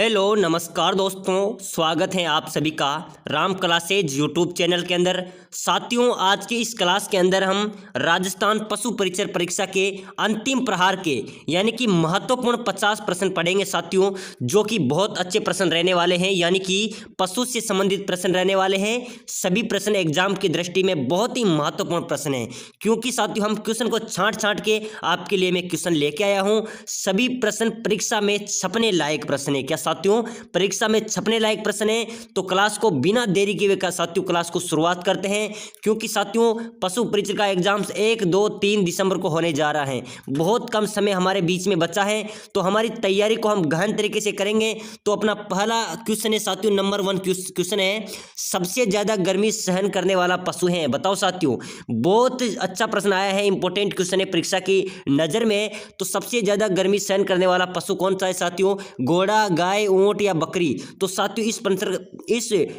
Hello नमस्कार दोस्तों, स्वागत है आप सभी का राम क्लासेज यूट्यूब चैनल के अंदर। साथियों, आज की इस क्लास के अंदर हम राजस्थान पशु परिचर परीक्षा के अंतिम प्रहार के यानी कि महत्वपूर्ण 50 प्रश्न पढ़ेंगे साथियों, जो कि बहुत अच्छे प्रश्न रहने वाले हैं, यानी कि पशु से संबंधित प्रश्न रहने वाले हैं। सभी प्रश्न एग्जाम की दृष्टि में बहुत ही महत्वपूर्ण प्रश्न हैं, क्योंकि साथियों हम क्वेश्चन को छांट के आपके लिए मैं क्वेश्चन लेके आया हूं। सभी प्रश्न परीक्षा में छपने लायक प्रश्न है। क्या साथियों, परीक्षा में छपने लायक प्रश्न है? तो क्लास को बिना देरी किए साथियों क्लास को शुरुआत करते हैं, क्योंकि साथियों पशु परिचर का एग्जाम्स 1, 2, 3 दिसंबर को होने जा रहा है। बहुत कम समय हमारे बीच में बचा है, तो हमारी तैयारी को हम गहन तरीके से करेंगे। तो अपना पहला क्वेश्चन है साथियों, नंबर 1 क्वेश्चन है, सबसे ज्यादा गर्मी सहन करने वाला पशु है? बताओ साथियों, बहुत अच्छा प्रश्न आया है, इंपॉर्टेंट क्वेश्चन है परीक्षा की नजर में। तो सबसे ज्यादा गर्मी सहन करने वाला पशु कौन सा है साथियों? घोड़ा, गाय, ऊंट या बकरी? तो साथियों इस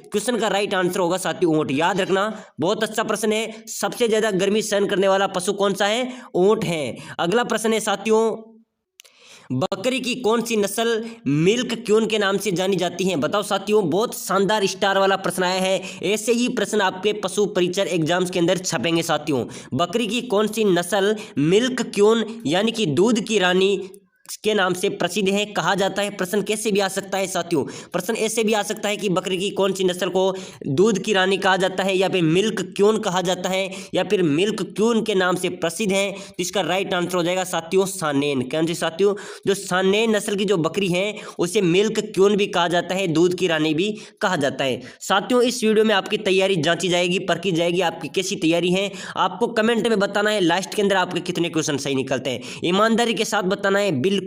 क्वेश्चन का राइट आंसर होगा साथियों ऊंट। याद रखना, बहुत अच्छा प्रश्न है। सबसे ज्यादा गर्मी सहन करने वाला पशु कौन सा है? ऊंट है। अगला प्रश्न है साथियों, बकरी की कौन सी नस्ल मिल्क क्यून के नाम से जानी जाती है? बताओ साथियों, बहुत शानदार स्टार वाला प्रश्न आया है। ऐसे ही प्रश्न आपके पशु परिचर एग्जाम्स के अंदर छपेंगे साथियों। बकरी की कौन सी नस्ल मिल्क क्यून यानी कि दूध की रानी के नाम से प्रसिद्ध है, कहा जाता है? प्रश्न कैसे भी आ सकता है साथियों, प्रश्न ऐसे भी आ सकता है कि बकरी की कौन सी नस्ल को दूध की रानी कहा जाता है, या फिर मिल्क क्यून कहा जाता है, या फिर मिल्क क्यून के नाम से प्रसिद्ध है। तो इसका राइट आंसर हो जाएगा साथियों सानेन। कौन सी साथियों? जो सानेन नस्ल की जो बकरी है उसे मिल्क क्यून भी कहा जाता है, दूध की रानी भी कहा जाता है। साथियों इस वीडियो में आपकी तैयारी जांची जाएगी, परखी जाएगी, आपकी कैसी तैयारी है आपको कमेंट में बताना है। लास्ट के अंदर आपके कितने क्वेश्चन सही निकलते हैं, ईमानदारी के साथ बताना है बिल्कुल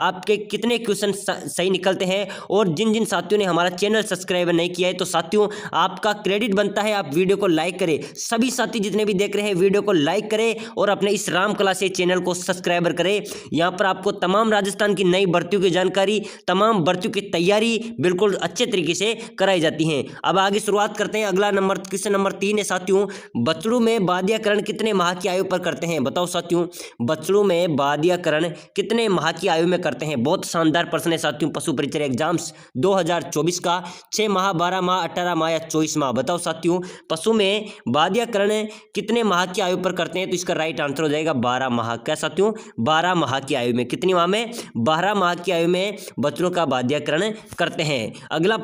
आपके कितने क्वेश्चन सही निकलते हैं। और जिन जिन साथियों ने हमारा चैनल सब्सक्राइब नहीं किया है, तो साथियों आपका क्रेडिट बनता है, आप वीडियो को लाइक करें। सभी साथी जितने भी देख रहे हैं वीडियो को लाइक करें और अपने इस राम क्लासेज चैनल को सब्सक्राइबर करें। यहां पर आपको तमाम राजस्थान की नई भर्तियों की जानकारी, तमाम भर्तियों की तैयारी बिल्कुल अच्छे तरीके से कराई जाती है। अब आगे शुरुआत करते हैं। अगला नंबर क्वेश्चन नंबर 3 है साथियों, बछड़ू में बाध्यकरण कितने माह की आयु पर करते हैं? बताओ साथियों, बछड़ू में बाध्यकरण कितने माह की आयु में करते हैं? बहुत शानदार प्रश्न है साथियों पशु परिचर एग्जाम्स 2024 का। 6 माह, 12 माह, 18 माह या 24 माह? बताओ साथियों, पशु में बाध्यकरण कितने माह की आयु पर करते हैं? तो इसका राइट आंसर हो जाएगा 12 माह। क्या साथियों? 12 माह की आयु में। कितनी माह में? 12 माह की आयु में बछड़ों का बाध्यकरण करते हैं। अगला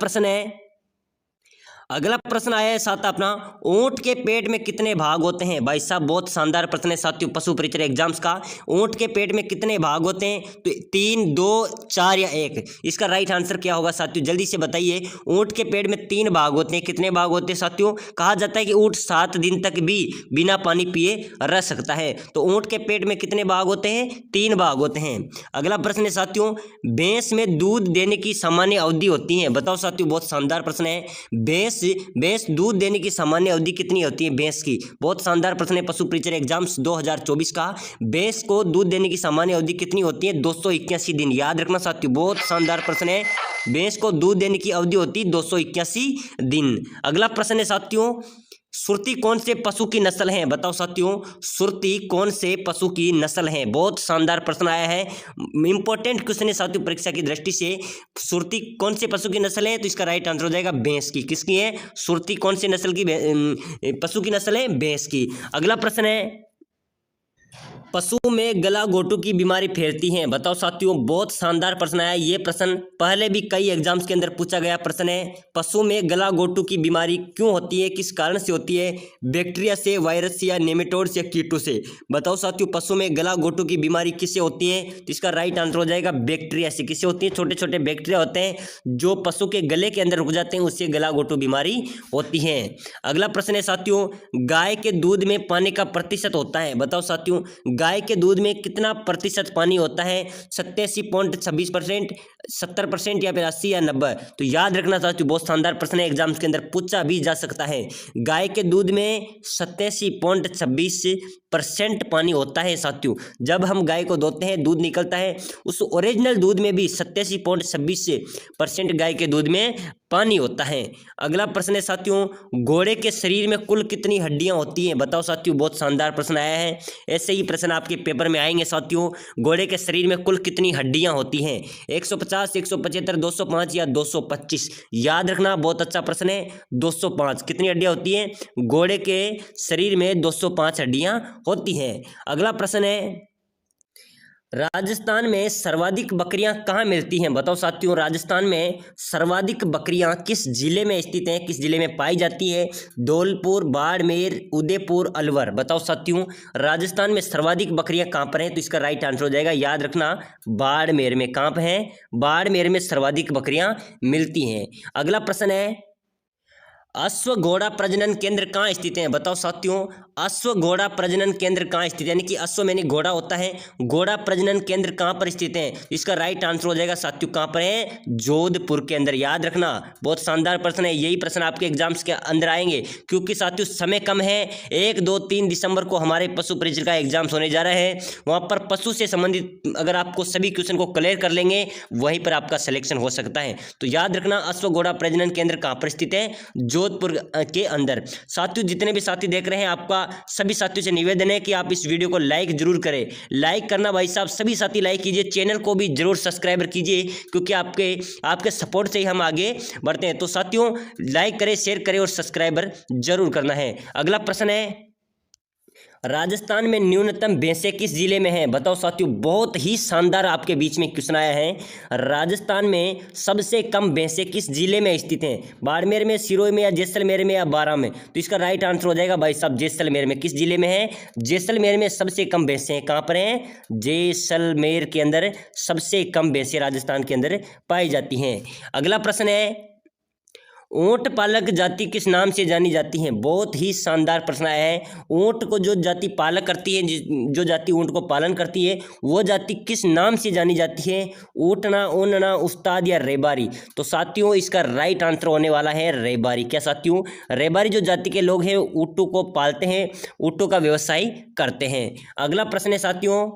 प्रश्न आया है साथ अपना, ऊंट के पेट में कितने भाग होते हैं? भाई साहब बहुत शानदार प्रश्न है साथियों पशु परिचर एग्जाम्स का। ऊंट के पेट में कितने भाग होते हैं? तो 3, 2, 4 या 1? इसका राइट आंसर क्या होगा साथियों, जल्दी से बताइए। ऊंट के पेट में 3 भाग होते हैं। कितने भाग होते हैं साथियों? कहा जाता है कि ऊंट 7 दिन तक भी बिना पानी पिए रह सकता है। तो ऊंट के पेट में कितने भाग होते हैं? 3 भाग होते हैं। अगला प्रश्न है साथियों, भैंस में दूध देने की सामान्य अवधि होती है? बताओ साथियों, बहुत शानदार प्रश्न है। भैंस दूध देने की सामान्य अवधि कितनी होती है भैंस की? बहुत शानदार प्रश्न है पशु परिचर एग्जाम्स 2024 का। भैंस को दूध देने की सामान्य अवधि कितनी होती है? 281 दिन। याद रखना साथियों, बहुत शानदार प्रश्न है। भैंस को दूध देने की अवधि होती है 281 दिन। अगला प्रश्न है साथियों, सुरती कौन से पशु की नस्ल है? बताओ साथियों, सुरती कौन से पशु की नस्ल है? बहुत शानदार प्रश्न आया है, इंपॉर्टेंट क्वेश्चन है साथियों परीक्षा की दृष्टि से। सुरती कौन से पशु की नस्ल है? तो इसका राइट आंसर हो जाएगा भैंस की। किसकी है? सुरती कौन से नस्ल की पशु की नस्ल है? भैंस की। अगला प्रश्न है, पशु में गला घोटू की बीमारी फैलती है? बताओ साथियों, बहुत शानदार प्रश्न आया। ये प्रश्न पहले भी कई एग्जाम्स के अंदर पूछा गया प्रश्न है। पशु में गला घोटू की बीमारी क्यों होती है, किस कारण से होती है? बैक्टीरिया से, वायरस से, या नेमेटोड से, कीटों से? बताओ साथियों, पशु में गला घोटू की बीमारी किससे होती है? तो इसका राइट आंसर हो जाएगा बैक्टीरिया से। किससे होती है? छोटे छोटे बैक्टीरिया होते हैं जो पशु के गले के अंदर रुक जाते हैं, उससे गला घोटू बीमारी होती है। अगला प्रश्न है साथियों, गाय के दूध में पानी का प्रतिशत होता है? बताओ साथियों, गाय के दूध में कितना प्रतिशत पानी होता है? 87.26%, 70% या फिर 80 या 90? तो याद रखना साथियों, बहुत शानदार प्रश्न है, एग्जाम्स के अंदर पूछा भी जा सकता है। गाय के दूध में 87.26% पानी होता है साथियों। जब हम गाय को धोते हैं दूध निकलता है, उस ओरिजिनल दूध में भी 87.26% गाय के दूध में पानी होता है। अगला प्रश्न है साथियों, घोड़े के शरीर में कुल कितनी हड्डियां होती हैं? बताओ साथियों, बहुत शानदार प्रश्न आया है। ऐसे से ही प्रश्न आपके पेपर में आएंगे साथियों। घोड़े के शरीर में कुल कितनी हड्डियां होती हैं? 150, 175, 205 या 225? याद रखना, बहुत अच्छा प्रश्न है। 205। कितनी हड्डियां होती हैं? घोड़े के शरीर में 205 हड्डियां होती हैं। अगला प्रश्न है, राजस्थान में सर्वाधिक बकरियां कहाँ मिलती हैं? बताओ साथियों, राजस्थान में सर्वाधिक बकरियां किस जिले में स्थित हैं, किस जिले में पाई जाती है? धौलपुर, बाड़मेर, उदयपुर, अलवर। बताओ साथियों, राजस्थान में सर्वाधिक बकरियां कहाँ पर हैं? तो इसका राइट आंसर हो जाएगा, याद रखना, बाड़मेर में। कहाँ पर हैं? बाड़मेर में सर्वाधिक बकरियां मिलती हैं। अगला प्रश्न है, अश्व घोड़ा प्रजनन केंद्र कहाँ स्थित है? बताओ साथियों, अश्व घोड़ा प्रजनन केंद्र कहाँ स्थित है? यानी कि अश्व मैंने घोड़ा होता है, घोड़ा प्रजनन केंद्र कहाँ पर स्थित है? इसका राइट आंसर हो जाएगा साथियों, कहाँ पर है? जोधपुर के अंदर। याद रखना, बहुत शानदार प्रश्न है। यही प्रश्न आपके एग्जाम्स के अंदर आएंगे, क्योंकि साथियों समय कम है। 1, 2, 3 दिसंबर को हमारे पशु परिचय का एग्जाम्स होने जा रहा है। वहाँ पर पशु से संबंधित अगर आपको सभी क्वेश्चन को क्लियर कर लेंगे, वहीं पर आपका सिलेक्शन हो सकता है। तो याद रखना, अश्व घोड़ा प्रजनन केंद्र कहाँ पर स्थित है? जोधपुर के अंदर। साथियों, जितने भी साथी देख रहे हैं, आपका सभी साथियों से निवेदन है कि आप इस वीडियो को लाइक जरूर करें। लाइक करना भाई साहब, सभी साथी लाइक कीजिए। चैनल को भी जरूर सब्सक्राइबर कीजिए, क्योंकि आपके सपोर्ट से ही हम आगे बढ़ते हैं। तो साथियों, लाइक करें, शेयर करें और सब्सक्राइबर जरूर करना है। अगला प्रश्न है, राजस्थान में न्यूनतम भैंसें किस जिले में हैं? बताओ साथियों, बहुत ही शानदार आपके बीच में क्वेश्चन आया है। राजस्थान में सबसे कम भैंसें किस जिले में स्थित हैं? बाड़मेर में, सिरोही में या जैसलमेर में या बारां में? तो इसका राइट आंसर हो जाएगा भाई साहब, जैसलमेर में। किस जिले में है? जैसलमेर में सबसे कम भैंसें हैं। कहाँ पर हैं? जैसलमेर के अंदर सबसे कम भैंसें राजस्थान के अंदर पाई जाती हैं। अगला प्रश्न है, ऊंट पालक जाति किस नाम से जानी जाती है? बहुत ही शानदार प्रश्न आया है। ऊंट को जो जाति पालक करती है, जो जाति ऊंट को पालन करती है, वो जाति किस नाम से जानी जाती है? ऊँटना, ऊनना, उस्ताद या रेबारी? तो साथियों, इसका राइट आंसर होने वाला है रेबारी। क्या साथियों? रेबारी जो जाति के लोग हैं, ऊँटों को पालते हैं, ऊँटों का व्यवसाय करते हैं। अगला प्रश्न है साथियों,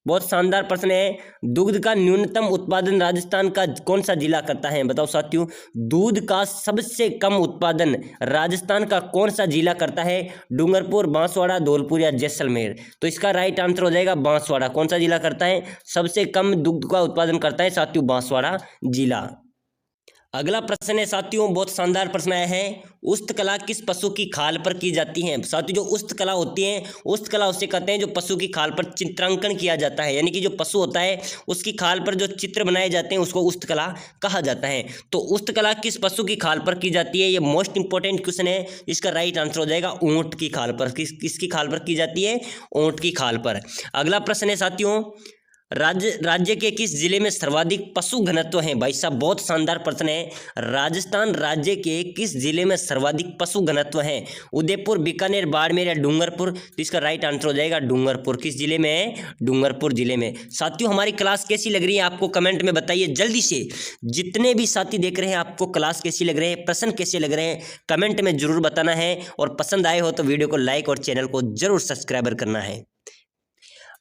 बहुत शानदार प्रश्न है, दूध का न्यूनतम उत्पादन राजस्थान का कौन सा जिला करता है? बताओ साथियों, दूध का सबसे कम उत्पादन राजस्थान का कौन सा जिला करता है? डूंगरपुर, बांसवाड़ा, धौलपुर या जैसलमेर? तो इसका राइट आंसर हो जाएगा बांसवाड़ा। कौन सा जिला करता है? सबसे कम दूध का उत्पादन करता है साथियों बांसवाड़ा जिला। अगला प्रश्न है साथियों, बहुत शानदार प्रश्न आया है, उस्तकला किस पशु की खाल पर की जाती है? साथियों, जो उस्तकला होती है, उस्तकला उसे कहते हैं जो पशु की खाल पर चित्रांकन किया जाता है। यानी कि जो पशु होता है, उसकी खाल पर जो चित्र बनाए जाते हैं, उसको उस्तकला कहा जाता है। तो उस्तकला किस पशु की खाल पर की जाती है? ये मोस्ट इंपॉर्टेंट क्वेश्चन है। इसका राइट आंसर हो जाएगा ऊंट की खाल पर। किसकी खाल पर की जाती है? ऊंट की खाल पर। अगला प्रश्न है साथियों, राज्य के किस जिले में सर्वाधिक पशु घनत्व है? भाई साहब, बहुत शानदार प्रश्न है। राजस्थान राज्य के किस जिले में सर्वाधिक पशु घनत्व है? उदयपुर, बीकानेर, बाड़मेर या डूंगरपुर? तो इसका राइट आंसर हो जाएगा डूंगरपुर। किस जिले में है? डूंगरपुर जिले में। साथियों, हमारी क्लास कैसी लग रही है आपको कमेंट में बताइए जल्दी से। जितने भी साथी देख रहे हैं, आपको क्लास कैसी लग रही है, प्रश्न कैसे लग रहे हैं, कमेंट में जरूर बताना है। और पसंद आए हो तो वीडियो को लाइक और चैनल को जरूर सब्सक्राइबर करना है।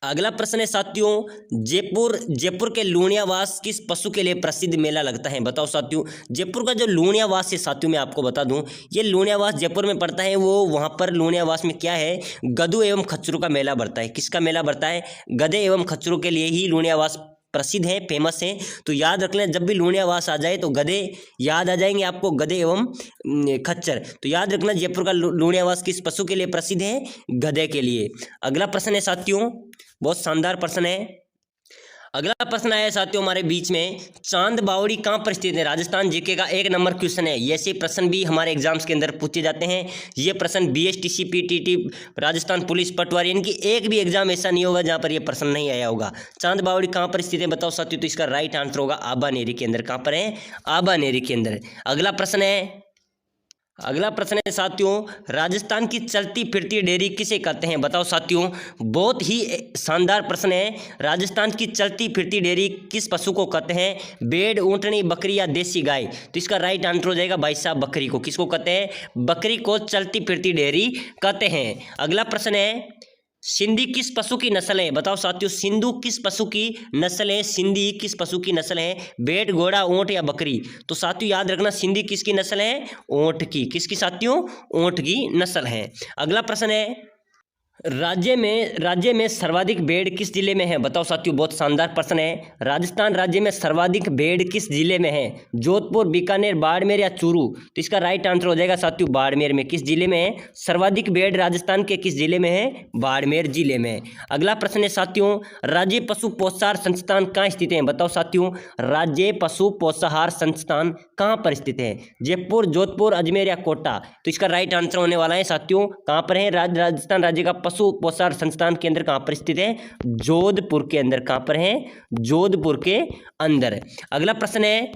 अगला प्रश्न है साथियों, जयपुर के लूणियावास किस पशु के लिए प्रसिद्ध मेला लगता है? बताओ साथियों, जयपुर का जो लूणियावास है साथियों, मैं आपको बता दूं, ये लूणियावास जयपुर में पड़ता है। वो वहां पर लूणियावास में क्या है? गधों एवं खच्चरों का मेला बढ़ता है। किसका मेला बढ़ता है? गधे एवं खच्चरों के लिए ही लूणियावास प्रसिद्ध है, फेमस है। तो याद रख लें, जब भी लूणियावास आ जाए तो गधे याद आ जाएंगे आपको, गधे एवं खच्चर। तो याद रखना, जयपुर का लूणियावास किस पशु के लिए प्रसिद्ध है? गधे के लिए। अगला प्रश्न है साथियों, बहुत शानदार प्रश्न है। अगला प्रश्न आया साथियों हमारे बीच में, चांद बावड़ी कहाँ पर स्थित है? राजस्थान जीके का 1 नंबर क्वेश्चन है। ऐसे प्रश्न भी हमारे एग्जाम्स के अंदर पूछे जाते हैं। ये प्रश्न BSTC, PTT, राजस्थान पुलिस, पटवारी, इनकी एक भी एग्जाम ऐसा नहीं होगा जहाँ पर यह प्रश्न नहीं आया होगा। चांद बावड़ी कहाँ पर स्थित है? बताओ साथियों, तो इसका राइट आंसर होगा आबानेरी के अंदर। कहाँ पर है? आबानेरी के अंदर। अगला प्रश्न है साथियों, राजस्थान की चलती फिरती डेयरी किसे कहते हैं? बताओ साथियों, बहुत ही शानदार प्रश्न है। राजस्थान की चलती फिरती डेयरी किस पशु को कहते हैं? भेड़, ऊंटनी, बकरी या देसी गाय? तो इसका राइट आंसर हो जाएगा भाई साहब बकरी को। किसको कहते हैं? बकरी को चलती फिरती डेयरी कहते हैं। अगला प्रश्न है, सिंधी किस पशु की नस्ल है? बताओ साथियों, सिंधु किस पशु की नस्ल है? सिंधी किस पशु की नस्ल है? भेड़, घोड़ा, ऊंट या बकरी? तो साथियों याद रखना, सिंधी किसकी नस्ल है? ऊंट की। किसकी साथियों? ऊंट की नस्ल है। अगला प्रश्न है, राज्य में सर्वाधिक भेड़ किस जिले में है? बताओ साथियों, बहुत शानदार प्रश्न है। राजस्थान राज्य में सर्वाधिक भेड़ किस जिले में है? जोधपुर, बीकानेर, बाड़मेर या चूरू? तो इसका राइट आंसर हो जाएगा साथियों बाड़मेर में। किस जिले में है सर्वाधिक भेड़? राजस्थान के किस जिले में है? बाड़मेर जिले में। अगला प्रश्न है साथियों, राज्य पशु पोषाहार संस्थान कहाँ स्थित है? बताओ साथियों, राज्य पशु पोषाहार संस्थान कहाँ पर स्थित है? जयपुर, जोधपुर, अजमेर या कोटा? तो इसका राइट आंसर होने वाला है साथियों, कहाँ पर है? राजस्थान राज्य का पशु पोषाहार संस्थान के अंदर कहाँ पर स्थित है? जोधपुर के अंदर। कहाँ पर है? जोधपुर के अंदर। अगला प्रश्न है,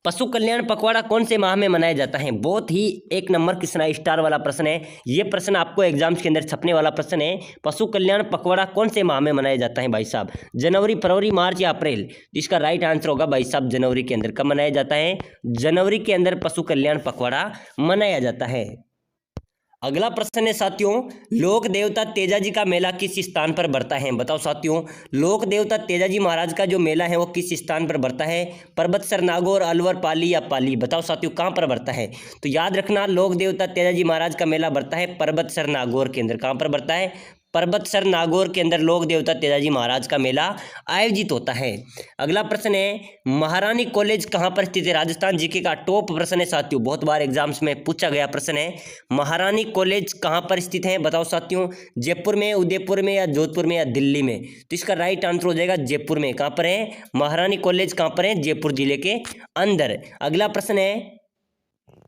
पशु कल्याण पखवाड़ा कौन से माह में मनाया जाता है? बहुत ही एक नंबर कितना स्टार वाला प्रश्न है। ये प्रश्न आपको एग्जाम्स के अंदर छपने वाला प्रश्न है। पशु कल्याण पखवाड़ा कौन से माह में मनाया जाता है भाई साहब? जनवरी, फरवरी, मार्च या अप्रैल? इसका राइट आंसर होगा भाई साहब जनवरी के अंदर। कब मनाया जाता है? जनवरी के अंदर पशु कल्याण पखवाड़ा मनाया जाता है। अगला प्रश्न है साथियों, लोक देवता तेजाजी का मेला किस स्थान पर बढ़ता है? बताओ साथियों, लोक देवता तेजाजी महाराज का जो मेला है वो किस स्थान पर बढ़ता है? परबतसर, नागौर, अलवर, पाली या पाली? बताओ साथियों कहाँ पर बढ़ता है? तो याद रखना, लोक देवता तेजाजी महाराज का मेला बढ़ता है परबतसर, नागौर के अंदर। कहाँ पर बढ़ता है? परबतसर, नागौर के अंदर लोक देवता तेजाजी महाराज का मेला आयोजित होता है। अगला प्रश्न है, महारानी कॉलेज कहाँ पर स्थित है? राजस्थान जीके का टॉप प्रश्न है साथियों, बहुत बार एग्जाम्स में पूछा गया प्रश्न है। महारानी कॉलेज कहाँ पर स्थित है? बताओ साथियों, जयपुर में, उदयपुर में या जोधपुर में या दिल्ली में? तो इसका राइट आंसर हो जाएगा जयपुर में। कहाँ पर है महारानी कॉलेज? कहाँ पर है? जयपुर जिले के अंदर।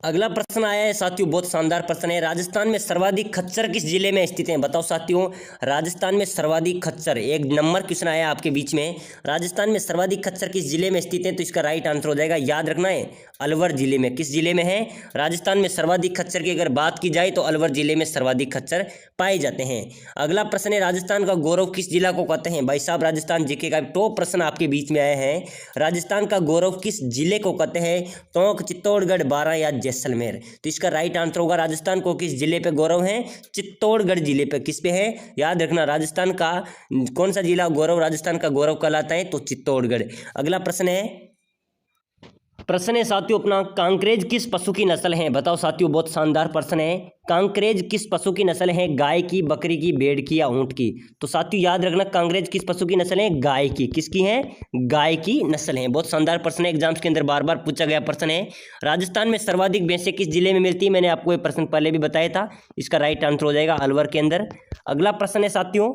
अगला प्रश्न आया है साथियों, बहुत शानदार प्रश्न है। राजस्थान में सर्वाधिक खच्चर किस जिले में स्थित हैं? बताओ साथियों, राजस्थान में सर्वाधिक खच्चर, एक नंबर क्वेश्चन आया आपके बीच में। राजस्थान में सर्वाधिक खच्चर किस जिले में स्थित हैं? तो इसका राइट आंसर हो जाएगा, याद रखना है, अलवर जिले में। किस जिले में है? राजस्थान में सर्वाधिक खच्चर की अगर बात की जाए तो अलवर जिले में सर्वाधिक खच्चर पाए जाते हैं। अगला प्रश्न है, राजस्थान का गौरव किस जिला को कहते हैं? भाई साहब, राजस्थान जीके का टॉप प्रश्न आपके बीच में आया है। राजस्थान का गौरव किस जिले को कहते हैं? टोंक, चित्तौड़गढ़, बारां या जैसलमेर? तो इसका राइट आंसर होगा, राजस्थान को किस जिले पे गौरव है? चित्तौड़गढ़ जिले पे। किस पे है? याद रखना, राजस्थान का कौन सा जिला गौरव, राजस्थान का गौरव कहलाता है? तो चित्तौड़गढ़। अगला प्रश्न है साथियों अपना, कांकरेज किस पशु की नस्ल है? बताओ साथियों, बहुत शानदार प्रश्न है। कांकरेज किस पशु की नस्ल है? गाय की, बकरी की, भेड़ की या ऊंट की? तो साथियों याद रखना, कांकरेज किस पशु की नस्ल है? गाय की। किसकी है? गाय की नस्ल है। बहुत शानदार प्रश्न है, एग्जाम्स के अंदर बार बार पूछा गया प्रश्न है। राजस्थान में सर्वाधिक भैंसें किस जिले में मिलती है? मैंने आपको ये प्रश्न पहले भी बताया था। इसका राइट आंसर हो जाएगा अलवर के अंदर। अगला प्रश्न है साथियों,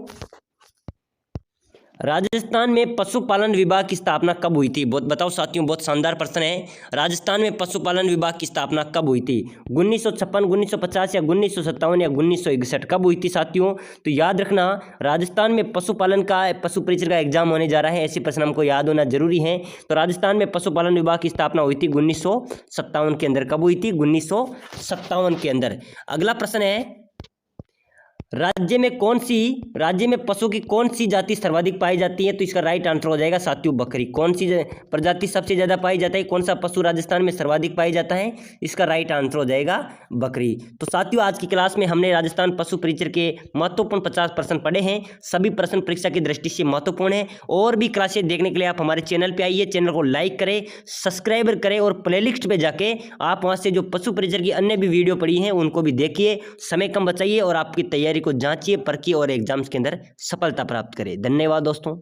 राजस्थान में पशुपालन विभाग की स्थापना कब हुई थी? बताओ साथियों, बहुत शानदार प्रश्न है। राजस्थान में पशुपालन विभाग की स्थापना कब हुई थी? 1956, 1950 या 1957 या 1961? कब हुई थी साथियों? तो याद रखना, राजस्थान में पशुपालन का पशु परिचर का एग्जाम होने जा रहा है, ऐसे प्रश्न हमको याद होना जरूरी है। तो राजस्थान में पशुपालन विभाग की स्थापना हुई थी 1957 के अंदर। कब हुई थी? 1957 के अंदर। अगला प्रश्न है, राज्य में पशु की कौन सी जाति सर्वाधिक पाई जाती है? तो इसका राइट आंसर हो जाएगा साथियों बकरी। कौन सी प्रजाति सबसे ज्यादा पाई जाता है? कौन सा पशु राजस्थान में सर्वाधिक पाई जाता है? इसका राइट आंसर हो जाएगा बकरी। तो साथियों आज की क्लास में हमने राजस्थान पशु परिचर के महत्वपूर्ण 50 प्रश्न पढ़े हैं। सभी प्रश्न परीक्षा की दृष्टि से महत्वपूर्ण है। और भी क्लासेज देखने के लिए आप हमारे चैनल पर आइए, चैनल को लाइक करें, सब्सक्राइब करें और प्लेलिस्ट पे जाके आप वहां से जो पशु परिचर की अन्य भी वीडियो पड़ी हैं उनको भी देखिए। समय कम बचाइए और आपकी तैयारी को जांचिए, परखिए और एग्जाम्स के अंदर सफलता प्राप्त करें। धन्यवाद दोस्तों।